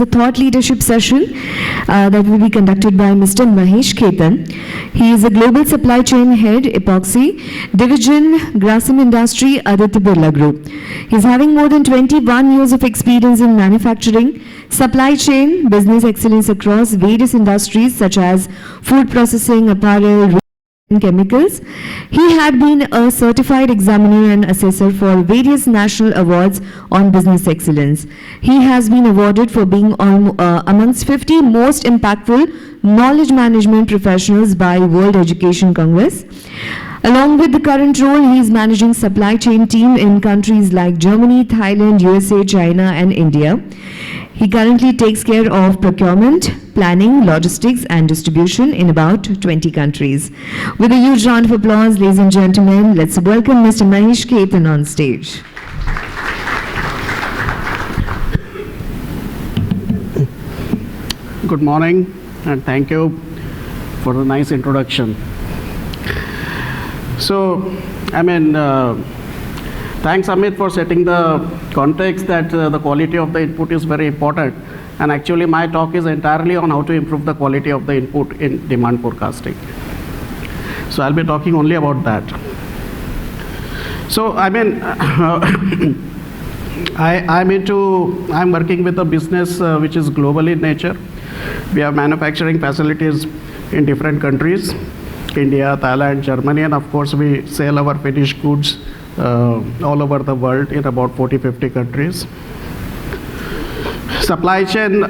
The thought leadership session that will be conducted by Mr. Mahesh Ketan. He is a global supply chain head, epoxy division, Grasim Industry, Aditya Birla Group. He is having more than 21 years of experience in manufacturing, supply chain, business excellence across various industries such as food processing, apparel, and chemicals. He had been a certified examiner and assessor for various national awards on business excellence. He has been awarded for being amongst 50 most impactful knowledge management professionals by World Education Congress. Along with the current role, he is managing supply chain team in countries like Germany, Thailand, USA, China, and India. He currently takes care of procurement, planning, logistics, and distribution in about 20 countries. With a huge round of applause, ladies and gentlemen, let's welcome Mr. Mahesh Ketan on stage. Good morning, and thank you for the nice introduction. Thanks Amit for setting the context that the quality of the input is very important, and actually my talk is entirely on how to improve the quality of the input in demand forecasting. So I'll be talking only about that. So I'm working with a business which is global in nature. We have manufacturing facilities in different countries, India, Thailand, Germany, and of course we sell our finished goods all over the world in about 40-50 countries. Supply chain,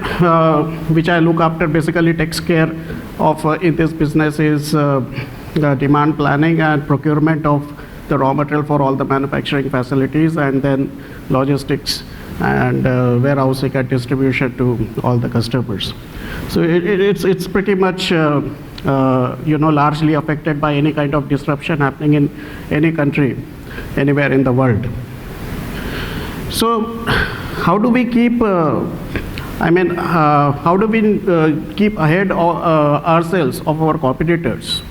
which I look after, basically takes care of in this business is demand planning and procurement of the raw material for all the manufacturing facilities, and then logistics and warehousing and distribution to all the customers. So it's pretty much largely affected by any kind of disruption happening in any country, anywhere in the world. So how do we keep keep ahead of, ourselves of our competitors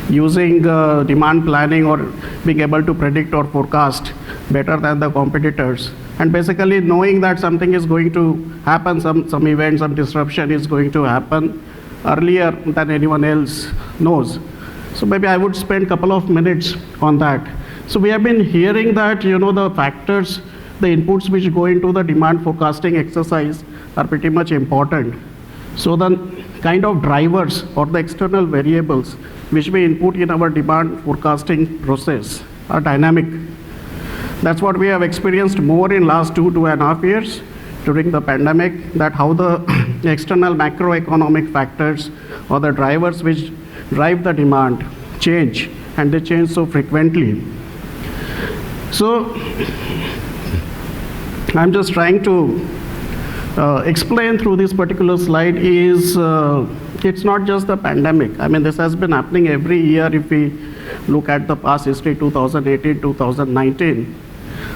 using demand planning or being able to predict or forecast better than the competitors, and basically knowing that something is going to happen, some event, some disruption is going to happen earlier than anyone else knows. So maybe I would spend a couple of minutes on that. So we have been hearing that, the factors, the inputs which go into the demand forecasting exercise are pretty much important. So the kind of drivers or the external variables which we input in our demand forecasting process are dynamic. That's what we have experienced more in last 2.5 years during the pandemic, that how the external macroeconomic factors or the drivers which drive the demand change, and they change so frequently. So I'm just trying to explain through this particular slide is it's not just the pandemic. This has been happening every year. If we look at the past history, 2018, 2019,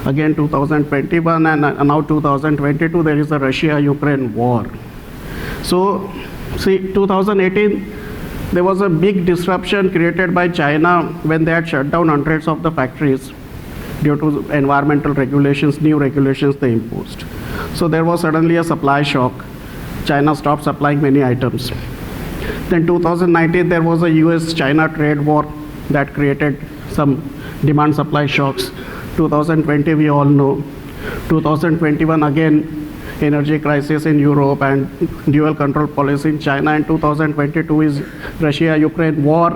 again 2021, and now 2022, there is a Russia-Ukraine war. So see, 2018, there was a big disruption created by China when they had shut down hundreds of the factories due to environmental regulations, new regulations they imposed. So there was suddenly a supply shock. China stopped supplying many items. Then 2019, there was a US-China trade war that created some demand supply shocks. 2020, we all know. 2021, again, energy crisis in Europe and dual control policy in China. And 2022 is Russia-Ukraine war.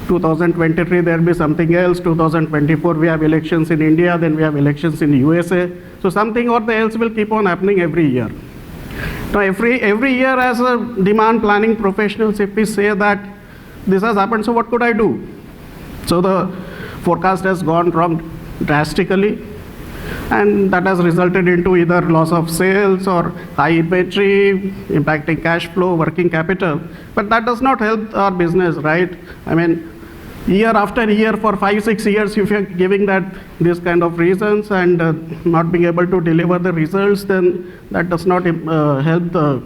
2023, there will be something else. 2024, we have elections in India, then we have elections in USA. So something or the else will keep on happening every year. Now every year, as a demand planning professionals, if we say that this has happened, so what could I do? So the forecast has gone wrong drastically, and that has resulted into either loss of sales or high inventory, impacting cash flow, working capital. But that does not help our business, right? Year after year, for 5-6 years, if you're giving that this kind of reasons and not being able to deliver the results, then that does not help the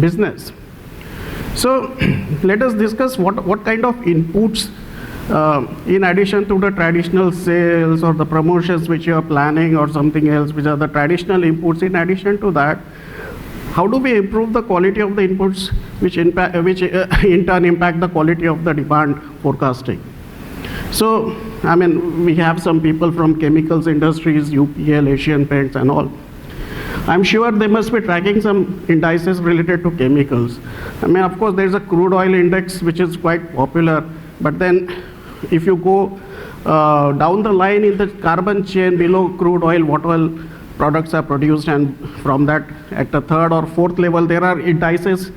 business. So let us discuss what kind of inputs in addition to the traditional sales or the promotions which you are planning or something else, which are the traditional inputs, in addition to that, how do we improve the quality of the inputs, which in turn impact the quality of the demand forecasting? So, I mean, we have some people from chemicals industries, UPL, Asian Paints and all. I'm sure they must be tracking some indices related to chemicals. I mean, of course, there's a crude oil index, which is quite popular, but then if you go down the line in the carbon chain below crude oil, what oil products are produced, and from that at the third or fourth level, there are indices,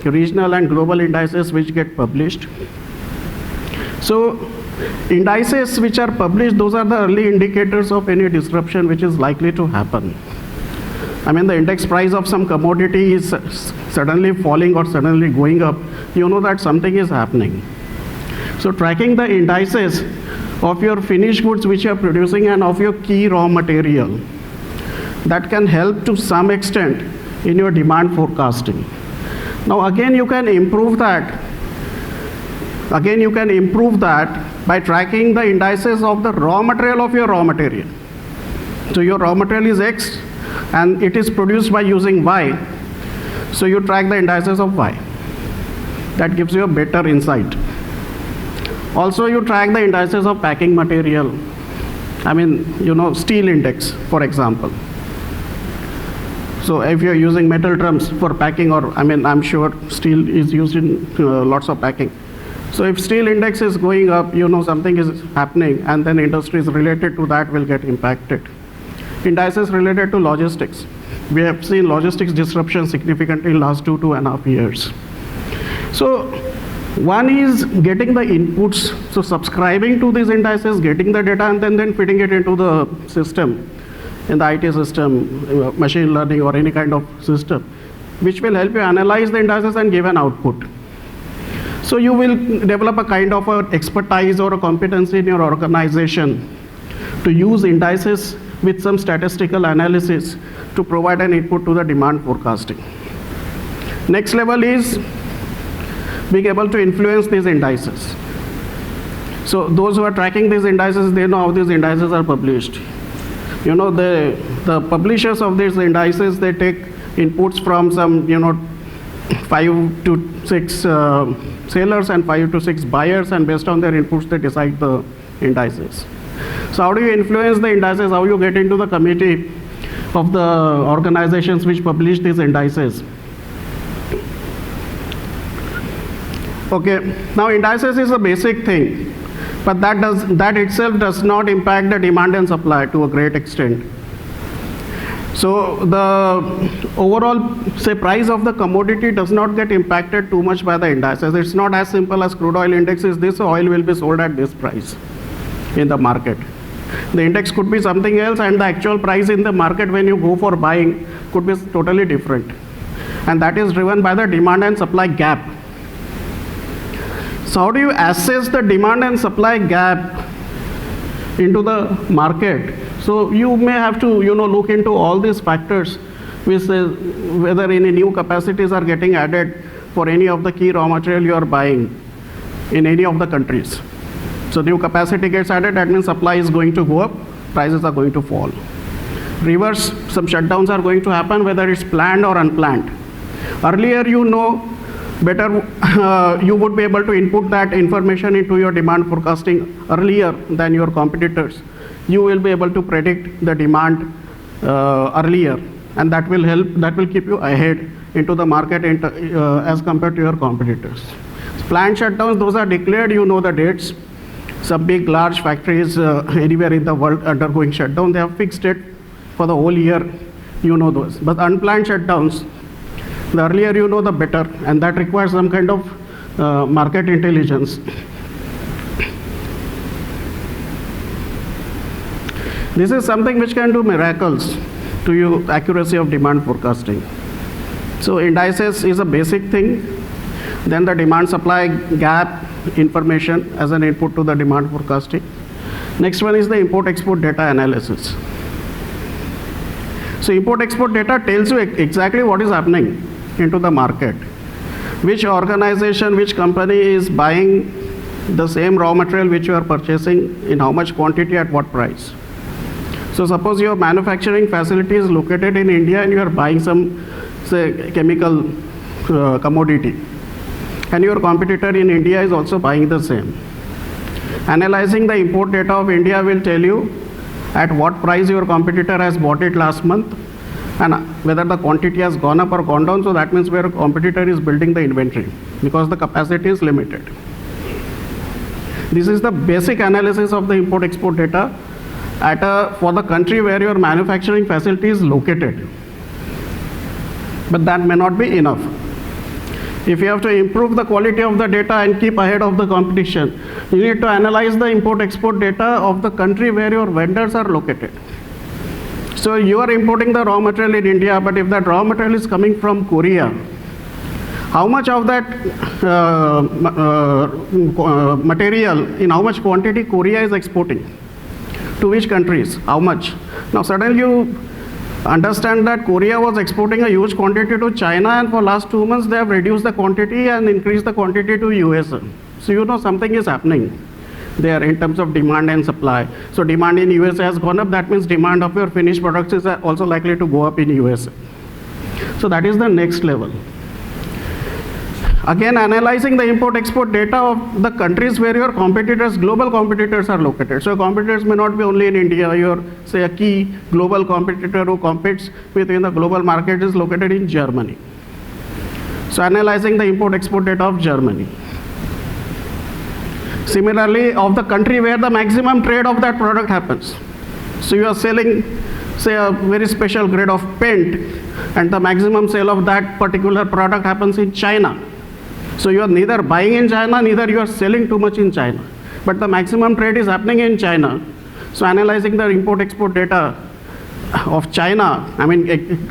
regional and global indices which get published. So indices which are published, those are the early indicators of any disruption which is likely to happen. I mean, the index price of some commodity is suddenly falling or suddenly going up, you know that something is happening. So tracking the indices of your finished goods which you are producing and of your key raw material, that can help to some extent in your demand forecasting. Now again, you can improve that. Again, you can improve that by tracking the indices of the raw material of your raw material. So your raw material is X and it is produced by using Y. So you track the indices of Y. That gives you a better insight. Also, you track the indices of packing material. I mean, you know, steel index, for example. So if you're using metal drums for packing, or I mean, I'm sure steel is used in lots of packing. So if steel index is going up, you know something is happening, and then industries related to that will get impacted. Indices related to logistics. We have seen logistics disruption significantly in last 2.5 years. So one is getting the inputs, so subscribing to these indices, getting the data, and then feeding it into the system, in the IT system, machine learning or any kind of system, which will help you analyze the indices and give an output. So you will develop a kind of a expertise or a competency in your organization to use indices with some statistical analysis to provide an input to the demand forecasting. Next level is being able to influence these indices. So those who are tracking these indices, they know how these indices are published. You know, the publishers of these indices, they take inputs from some, you know, 5 to 6 sellers and 5 to 6 buyers, and based on their inputs, they decide the indices. So how do you influence the indices? How you get into the committee of the organizations which publish these indices? Okay, now indices is a basic thing, but that itself does not impact the demand and supply to a great extent. So the overall, say, price of the commodity does not get impacted too much by the indices. It's not as simple as crude oil index is this, oil will be sold at this price in the market. The index could be something else, and the actual price in the market when you go for buying could be totally different. And that is driven by the demand and supply gap. So how do you assess the demand and supply gap into the market? So you may have to, you know, look into all these factors, which whether any new capacities are getting added for any of the key raw material you are buying in any of the countries. So new capacity gets added, that means supply is going to go up, prices are going to fall. Reverse, some shutdowns are going to happen, whether it's planned or unplanned. Earlier, you know better, you would be able to input that information into your demand forecasting earlier than your competitors. You will be able to predict the demand earlier, and that will help, that will keep you ahead into the market as compared to your competitors. Planned shutdowns, those are declared, you know the dates. Some big large factories anywhere in the world undergoing shutdown, they have fixed it for the whole year, you know those. But unplanned shutdowns, the earlier you know the better, and that requires some kind of market intelligence. This is something which can do miracles to your accuracy of demand forecasting. So indices is a basic thing. Then the demand supply gap information as an input to the demand forecasting. Next one is the import-export data analysis. So import-export data tells you exactly what is happening into the market. Which organization, which company is buying the same raw material which you are purchasing, in how much quantity, at what price. So suppose your manufacturing facility is located in India and you are buying some, say, chemical commodity, and your competitor in India is also buying the same. Analyzing the import data of India will tell you at what price your competitor has bought it last month and whether the quantity has gone up or gone down. So that means where a competitor is building the inventory because the capacity is limited. This is the basic analysis of the import-export data for the country where your manufacturing facility is located. But that may not be enough. If you have to improve the quality of the data and keep ahead of the competition, you need to analyze the import-export data of the country where your vendors are located. So you are importing the raw material in India, but if that raw material is coming from Korea, how much of that material, in how much quantity Korea is exporting? To which countries? How much? Now suddenly you understand that Korea was exporting a huge quantity to China, and for last 2 months they have reduced the quantity and increased the quantity to US. So you know something is happening there in terms of demand and supply. So demand in USA has gone up, that means demand of your finished products is also likely to go up in USA. So that is the next level. Again, analyzing the import-export data of the countries where your competitors, global competitors are located. So competitors may not be only in India. Your, say, a key global competitor who competes within the global market is located in Germany. So analyzing the import-export data of Germany. Similarly, of the country where the maximum trade of that product happens. So you are selling, say, a very special grade of paint, and the maximum sale of that particular product happens in China. So you are neither buying in China, neither you are selling too much in China. But the maximum trade is happening in China. So analyzing the import-export data of China, I mean,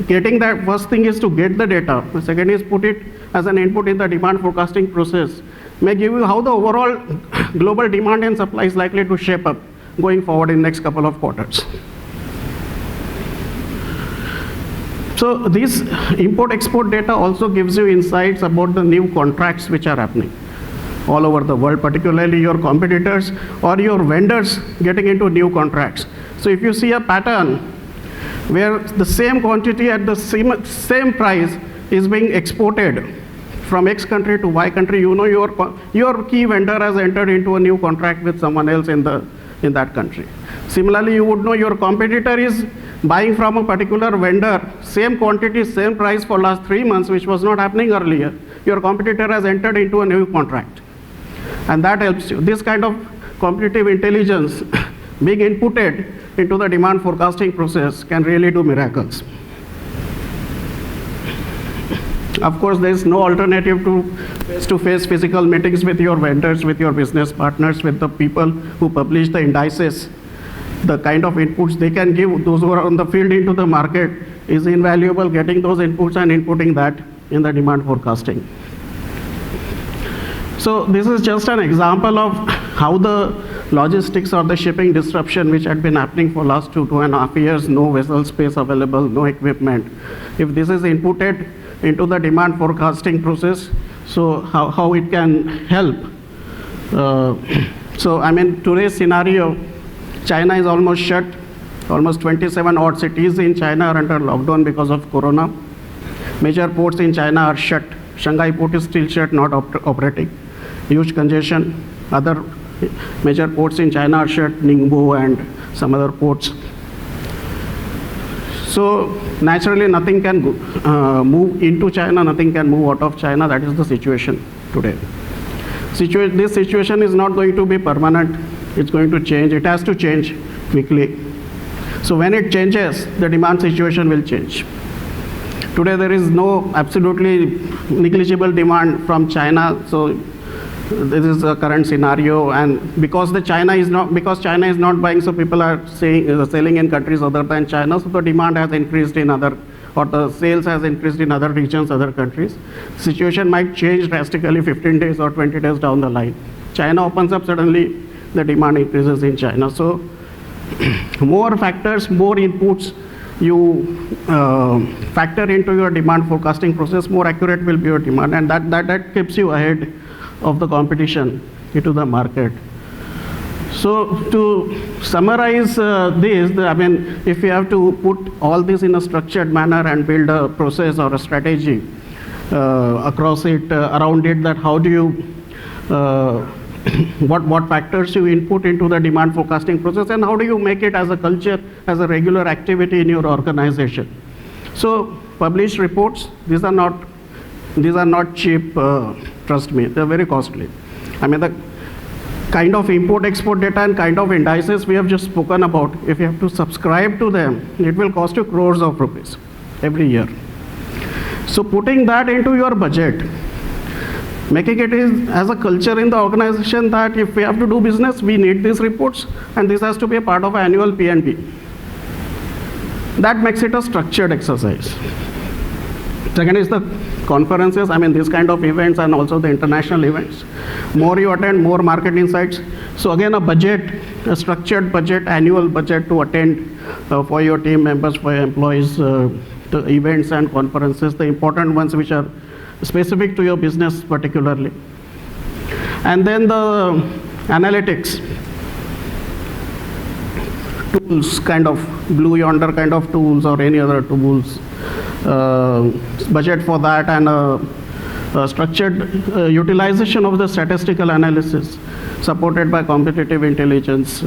getting that, first thing is to get the data. The second is put it as an input in the demand forecasting process. May give you how the overall global demand and supply is likely to shape up going forward in next couple of quarters. So this import-export data also gives you insights about the new contracts which are happening all over the world, particularly your competitors or your vendors getting into new contracts. So if you see a pattern where the same quantity at the same price is being exported from X country to Y country, you know your key vendor has entered into a new contract with someone else in that country. Similarly, you would know your competitor is buying from a particular vendor, same quantity, same price for last 3 months, which was not happening earlier. Your competitor has entered into a new contract. And that helps you. This kind of competitive intelligence being inputted into the demand forecasting process can really do miracles. Of course, there is no alternative to face-to-face physical meetings with your vendors, with your business partners, with the people who publish the indices. The kind of inputs they can give those who are on the field into the market is invaluable, getting those inputs and inputting that in the demand forecasting. So this is just an example of how the logistics or the shipping disruption which had been happening for last 2.5 years, no vessel space available, no equipment. If this is inputted into the demand forecasting process, so how it can help. So I mean, today's scenario, China is almost shut. Almost 27 odd cities in China are under lockdown because of corona. Major ports in China are shut. Shanghai port is still shut, not operating. Huge congestion. Other major ports in China are shut, Ningbo and some other ports. So naturally nothing can move into China, nothing can move out of China. That is the situation today. This situation is not going to be permanent. It's going to change. It has to change quickly. So when it changes, the demand situation will change. Today there is no absolutely negligible demand from China. So this is the current scenario, and because China is not buying, so people are selling in countries other than China. So the demand has increased in other, or the sales has increased in other regions, other countries. Situation might change drastically 15 days or 20 days down the line. China opens up, suddenly the demand increases in China. So more factors, more inputs you factor into your demand forecasting process, more accurate will be your demand, and that keeps you ahead of the competition into the market. So to summarize this, I mean, if you have to put all this in a structured manner and build a process or a strategy across it, around it, that how do you, what factors you input into the demand forecasting process, and how do you make it as a culture, as a regular activity in your organization. So published reports, these are not cheap, trust me, they're very costly. I mean, the kind of import-export data and kind of indices we have just spoken about, if you have to subscribe to them, it will cost you crores of rupees every year. So putting that into your budget, making it as a culture in the organization that if we have to do business, we need these reports, and this has to be a part of annual P&B. That makes it a structured exercise. Second is the conferences, I mean, these kind of events and also the international events. More you attend, more market insights. So again, a budget, a structured budget, annual budget to attend for your team members, for your employees, the events and conferences, the important ones which are specific to your business particularly. And then the analytics tools, kind of Blue Yonder kind of tools or any other tools, budget for that, and structured utilization of the statistical analysis supported by competitive intelligence.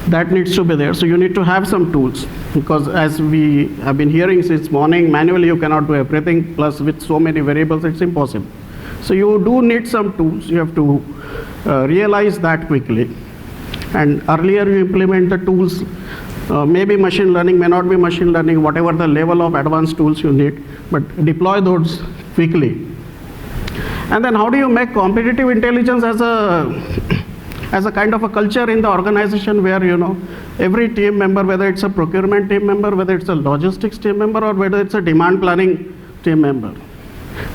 That needs to be there. So you need to have some tools, because as we have been hearing since morning, manually you cannot do everything, plus with so many variables it's impossible. So you do need some tools. You have to realize that quickly. And earlier you implement the tools, maybe machine learning, may not be machine learning, whatever the level of advanced tools you need, but deploy those quickly. And then how do you make competitive intelligence as a kind of a culture in the organization where, you know, every team member, whether it's a procurement team member, whether it's a logistics team member, or whether it's a demand planning team member,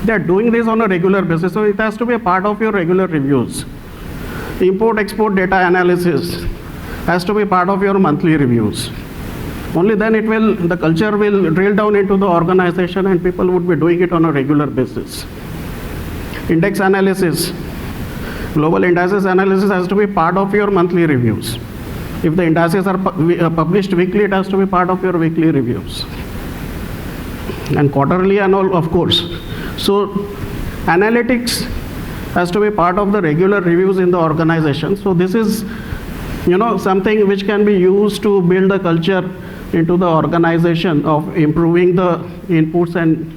they're doing this on a regular basis, so it has to be a part of your regular reviews. Import-export data analysis has to be part of your monthly reviews. Only then the culture will drill down into the organization and people would be doing it on a regular basis. Index analysis, global indices analysis has to be part of your monthly reviews. If the indices are published weekly, it has to be part of your weekly reviews. And quarterly and all, of course. So analytics has to be part of the regular reviews in the organization. So this is, you know, something which can be used to build a culture into the organization of improving the inputs and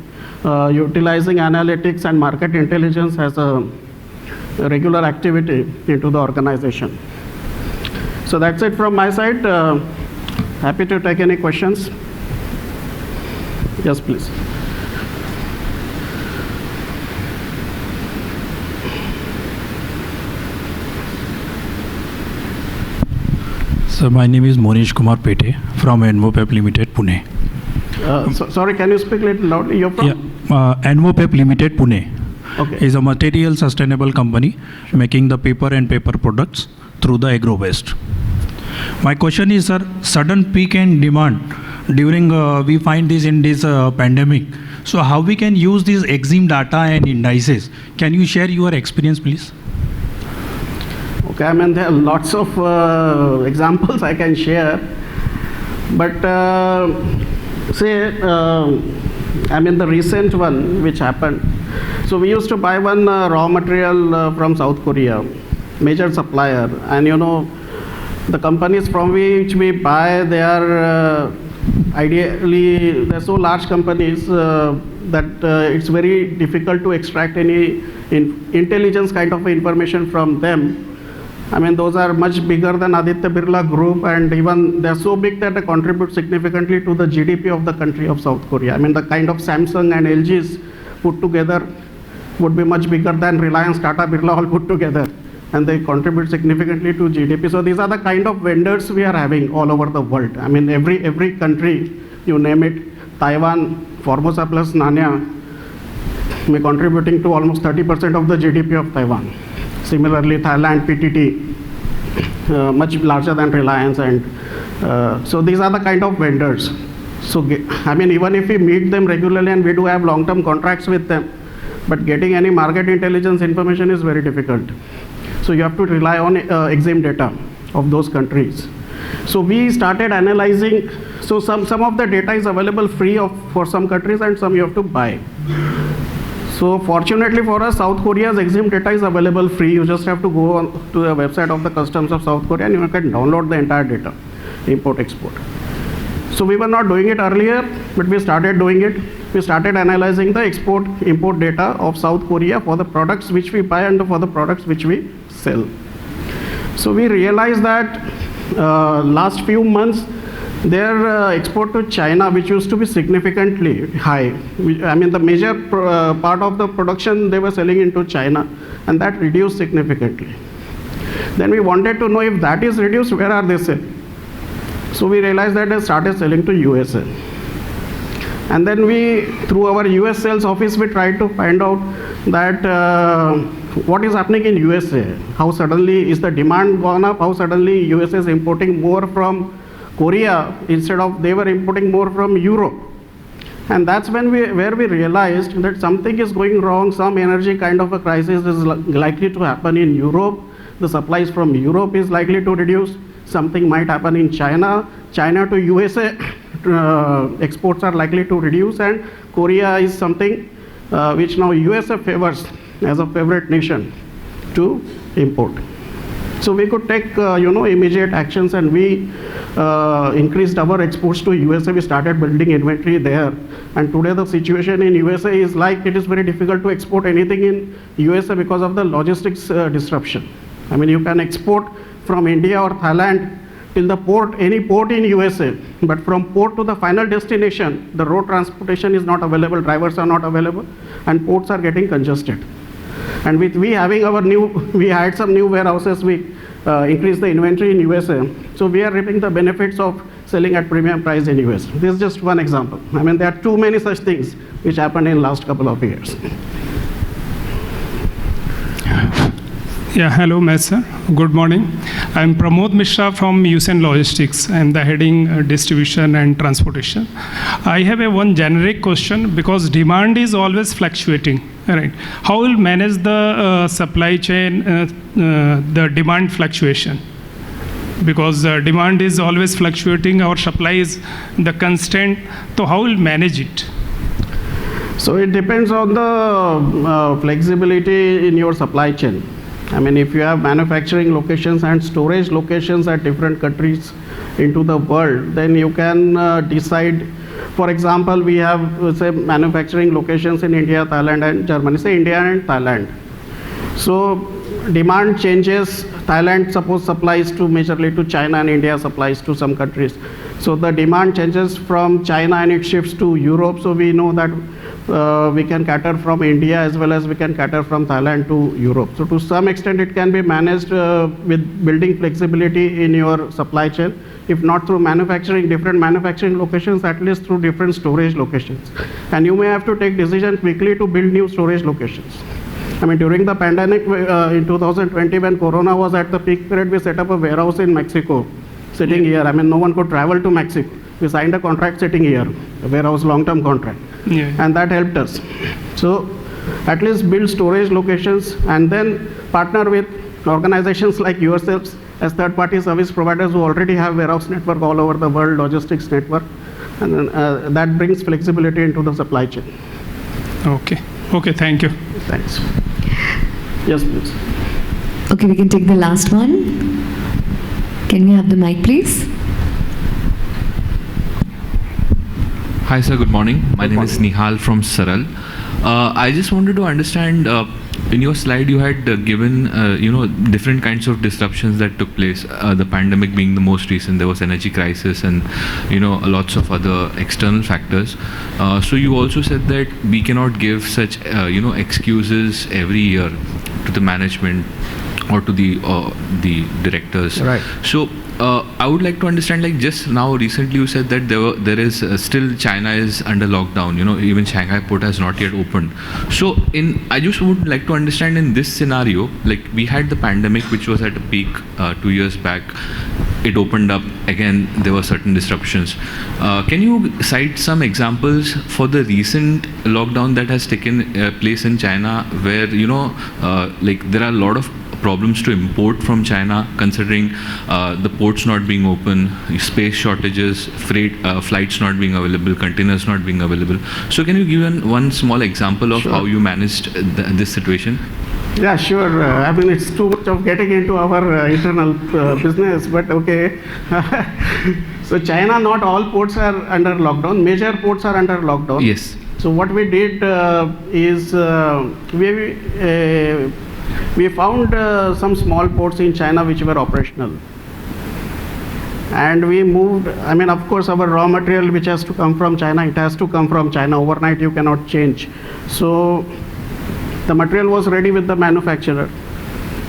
utilizing analytics and market intelligence as a regular activity into the organization. So that's it from my side. Happy to take any questions. Yes, please. So my name is Monish Kumar Pete from Enmopep Limited, Pune. Sorry, can you speak a little loudly? You're from? Yeah, Enmopep Limited, Pune. Okay. Is a material sustainable company making the paper and paper products through the agro waste. My question is, sir, sudden peak in demand during we find this in this pandemic. So how we can use these EXIM data and indices? Can you share your experience, please? Okay, I mean, there are lots of examples I can share, but I mean, the recent one which happened. So we used to buy one raw material from South Korea, major supplier, and you know, the companies from which we buy, they are ideally, they're so large companies that it's very difficult to extract any intelligence kind of information from them. I mean, those are much bigger than Aditya Birla Group, and even they're so big that they contribute significantly to the GDP of the country of South Korea. I mean, the kind of Samsung and LGs put together would be much bigger than Reliance, Tata, Birla all put together, and they contribute significantly to GDP. So these are the kind of vendors we are having all over the world. I mean, every country, you name it, Taiwan, Formosa plus Nanya, may contributing to almost 30% of the GDP of Taiwan. Similarly, Thailand, PTT, much larger than Reliance, and so these are the kind of vendors. So, I mean, even if we meet them regularly and we do have long-term contracts with them, but getting any market intelligence information is very difficult. So So you have to rely on exim data of those countries. So we started analyzing. So some of the data is available free for some countries, and some you have to buy. So fortunately for us, South Korea's exim data is available free. You just have to go on to the website of the customs of South Korea and you can download the entire data, import, export. So we were not doing it earlier, but we started doing it. We started analyzing the export, import data of South Korea for the products which we buy and for the products which we sell. So we realized that last few months, their export to China, which used to be significantly high, I mean the major part of the production they were selling into China, and that reduced significantly. Then we wanted to know if that is reduced, where are they selling? So we realized that they started selling to USA. And then we, through our US sales office, we tried to find out that what is happening in USA. How suddenly is the demand gone up? How suddenly USA is importing more from Korea instead of they were importing more from Europe. And that's when where we realized that something is going wrong. Some energy kind of a crisis is likely to happen in Europe. The supplies from Europe is likely to reduce. Something might happen in China. China to USA exports are likely to reduce, and Korea is something which now USA favors as a favorite nation to import. So we could take immediate actions, and we increased our exports to USA. We started building inventory there, and today the situation in USA is like it is very difficult to export anything in USA because of the logistics disruption. I mean, you can export from India or Thailand till the port, any port in USA, but from port to the final destination, the road transportation is not available, drivers are not available, and ports are getting congested. And with we having we had some new warehouses, we increased the inventory in USA. So we are reaping the benefits of selling at premium price in US. This is just one example. I mean, there are too many such things which happened in last couple of years. Yeah, hello, Mesa. Good morning. I'm Pramod Mishra from Usain Logistics. I'm the heading distribution and transportation. I have one generic question because demand is always fluctuating. Right? How will manage the supply chain, the demand fluctuation? Because demand is always fluctuating, our supply is the constant. So how will manage it? So it depends on the flexibility in your supply chain. I mean, if you have manufacturing locations and storage locations at different countries into the world, then you can decide. For example, we have, say, manufacturing locations in India, Thailand, and Germany. Say India and Thailand. So demand changes. Thailand, suppose, supplies to majorly to China, and India supplies to some countries. So the demand changes from China and it shifts to Europe. So we know that we can cater from India as well as we can cater from Thailand to Europe. So to some extent it can be managed with building flexibility in your supply chain. If not through different manufacturing locations, at least through different storage locations. And you may have to take decision quickly to build new storage locations. I mean, during the pandemic in 2020, when Corona was at the peak period, we set up a warehouse in Mexico, sitting here. I mean, no one could travel to Mexico. We signed a contract sitting here, a warehouse long-term contract. Yeah. And that helped us. So at least build storage locations and then partner with organizations like yourselves as third-party service providers who already have warehouse network all over the world, logistics network, and then, that brings flexibility into the supply chain. Okay. Okay, thank you. Thanks. Yes, please. Okay, we can take the last one. Can we have the mic, please? Hi, sir. Good morning. My name is Nihal from Saral. I just wanted to understand, in your slide you had given, different kinds of disruptions that took place, the pandemic being the most recent. There was energy crisis and, lots of other external factors. So you also said that we cannot give such, excuses every year to the management or to the directors. Right. So I would like to understand, like just now recently you said that there is still China is under lockdown, even Shanghai port has not yet opened. So I just would like to understand in this scenario, like we had the pandemic which was at a peak 2 years back. It opened up again, there were certain disruptions. Can you cite some examples for the recent lockdown that has taken place in China where, like there are a lot of problems to import from China, considering the ports not being open, space shortages, flights not being available, containers not being available. So can you give one small example of how you managed this situation? Yeah, sure. I mean, it's too much of getting into our internal business, but okay. So China, not all ports are under lockdown. Major ports are under lockdown. Yes. So what we did is we found some small ports in China which were operational. And we moved, I mean, of course, our raw material which has to come from China, it has to come from China. Overnight, you cannot change. So the material was ready with the manufacturer.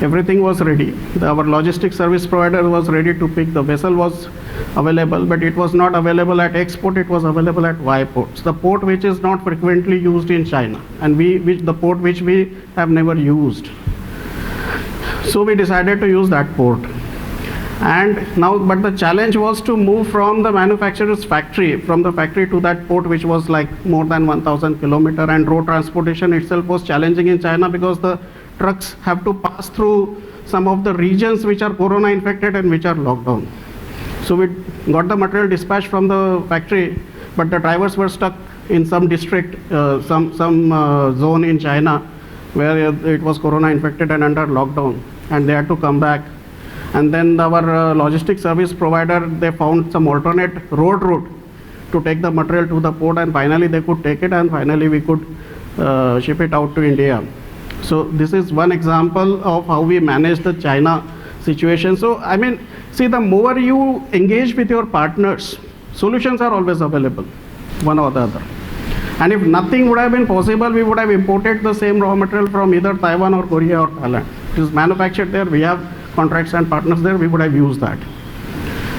Everything was ready. Our logistics service provider was ready to pick. The vessel was available, but it was not available at X port, it was available at Y ports. The port which is not frequently used in China, and the port which we have never used. So we decided to use that port. And now, but the challenge was to move from the manufacturer's factory, from the factory to that port, which was like more than 1,000 kilometers, and road transportation itself was challenging in China because the trucks have to pass through some of the regions which are corona infected and which are locked down. So we got the material dispatched from the factory, but the drivers were stuck in some district, some zone in China where it was corona infected and under lockdown, and they had to come back. And then our logistics service provider, they found some alternate road route to take the material to the port, and finally they could take it, and finally we could ship it out to India. So this is one example of how we manage the China situation. So I mean, see, the more you engage with your partners, solutions are always available, one or the other. And if nothing would have been possible, we would have imported the same raw material from either Taiwan or Korea or Thailand. It is manufactured there, we have contracts and partners there, we would have used that.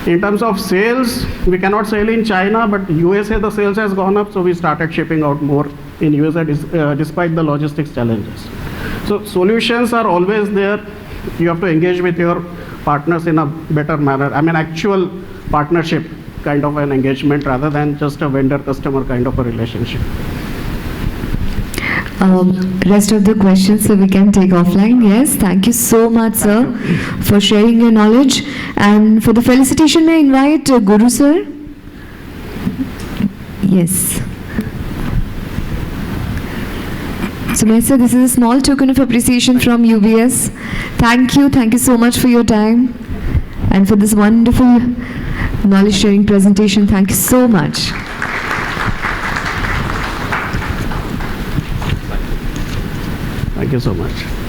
In terms of sales, we cannot sell in China, but USA the sales has gone up, so we started shipping out more in USA despite the logistics challenges. So solutions are always there. You have to engage with your partners in a better manner. I mean, actual partnership kind of an engagement rather than just a vendor-customer kind of a relationship. Rest of the questions so we can take offline. Yes, thank you so much, sir, for sharing your knowledge. And for the felicitation, may I invite Guru, sir? Yes. So, may I say, this is a small token of appreciation from UBS. Thank you so much for your time and for this wonderful knowledge sharing presentation. Thank you so much. Thank you so much.